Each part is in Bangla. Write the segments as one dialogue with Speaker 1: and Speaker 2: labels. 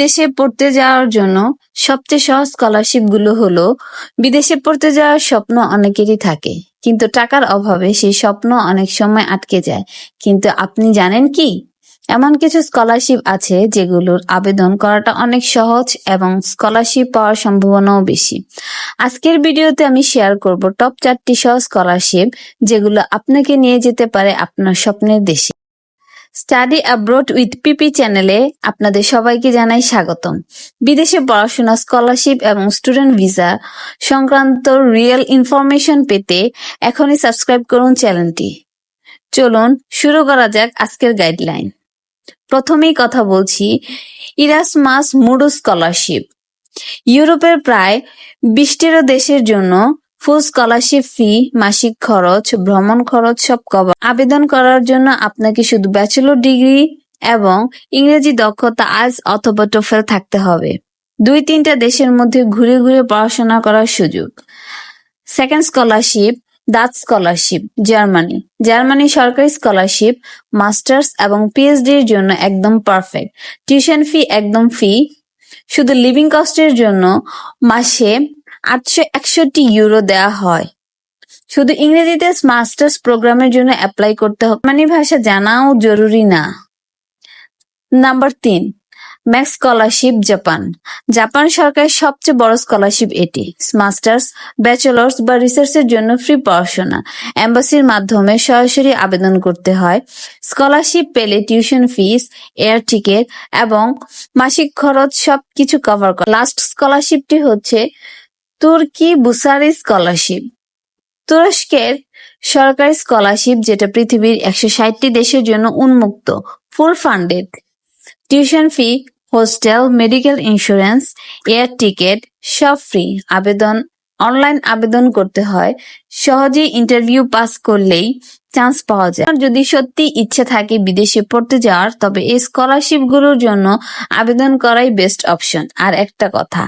Speaker 1: বিদেশে পড়তে যাওয়ার জন্য সবচেয়ে সহজ স্কলারশিপ গুলো হলো, বিদেশে পড়তে যাওয়ার স্বপ্ন অনেকেরই থাকে, কিন্তু টাকার অভাবে সেই স্বপ্ন অনেক সময় আটকে যায়। কিন্তু আপনি জানেন কি, এমন কিছু স্কলারশিপ আছে যেগুলোর আবেদন করাটা অনেক সহজ এবং স্কলারশিপ পাওয়ার সম্ভাবনাও বেশি। আজকের ভিডিওতে আমি শেয়ার করব টপ 4টি সহজ স্কলারশিপ যেগুলো আপনাকে নিয়ে যেতে পারে আপনার স্বপ্নের দেশে। স্টাডি অ্যাব্রড উইথ পিপি চ্যানেলে আপনাদের সবাইকে জানাই স্বাগতম। বিদেশে পড়াশোনা, স্কলারশিপ এবং স্টুডেন্ট ভিসা সংক্রান্ত রিয়েল ইনফরমেশন পেতে এখনই সাবস্ক্রাইব করুন চ্যানেলটি। চলুন শুরু করা যাক আজকের গাইডলাইন। প্রথমেই কথা বলছি ইরাসমাস মুন্ডাস স্কলারশিপ। ইউরোপের প্রায় 20টিরও দেশের জন্য ফুল স্কলারশিপ ফি, মাসিক খরচ, ভ্রমণ খরচ সব কভার। আবেদন করার জন্য আপনাকে শুধু ব্যাচেলর ডিগ্রি এবং ইংরেজি দক্ষতা আইএলটিএস অথবা টোফেল থাকতে হবে। 2-3টা দেশের মধ্যে ঘুরে ঘুরে পড়াশোনা করার সুযোগ। Second scholarship, Dutch scholarship, Germany. Germany সরকারি স্কলারশিপ, মাস্টার্স এবং পিএইচডি এর জন্য একদম পারফেক্ট। টিউশন ফি একদম ফ্রি। শুধু লিভিং কস্টের জন্য মাসে 861 ইউরো দেওয়া হয়। শুধু ইংরেজিতে মাস্টার্স প্রোগ্রামের জন্য অ্যাপ্লাই করতে হবে, জার্মানি ভাষা জানাও জরুরি না। Number 3, max scholarship, Japan. Japan সরকারের সবচেয়ে বড় স্কলারশিপ এটি। মাস্টার্স, ব্যাচেলর্স বা রিসার্চের জন্য ফ্রি পড়াশোনা। এম্বাসির মাধ্যমে সরাসরি আবেদন করতে হয়। স্কলারশিপ পেলে টিউশন ফিস, এয়ার টিকেট এবং মাসিক খরচ সবকিছু কভার করে। লাস্ট স্কলারশিপটি হচ্ছে তুর্কি বুসারি স্কলারশিপ। তুরস্কের সরকারি স্কলারশিপ, যেটা পৃথিবীর 160টি দেশের জন্য উন্মুক্ত, ফুল funded. Tuition fee, hostel, medical insurance, air ticket সব ফ্রি। অনলাইন আবেদন করতে হয়। সহজেই ইন্টারভিউ পাস করলেই চান্স পাওয়া যায়। যদি সত্যি ইচ্ছে থাকে বিদেশে পড়তে যাওয়ার, তবে এই স্কলারশিপ গুলোর জন্য আবেদন করাই বেস্ট অপশন। আর একটা কথা,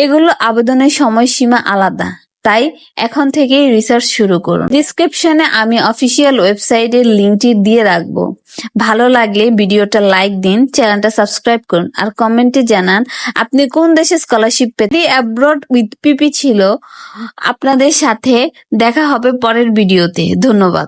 Speaker 1: এগুলো আবেদনের সময়সীমা আলাদা, তাই এখন থেকেই রিসার্চ শুরু করুন। ডিসক্রিপশনে আমি অফিসিয়াল ওয়েবসাইটের লিঙ্কটি দিয়ে রাখবো। ভালো লাগলে ভিডিওটা লাইক দিন, চ্যানেলটা সাবস্ক্রাইব করুন আর কমেন্টে জানান আপনি কোন দেশে স্কলারশিপ পেতে। অ্যাব্রড উইথ পিপি ছিল আপনাদের সাথে। দেখা হবে পরের ভিডিওতে। ধন্যবাদ।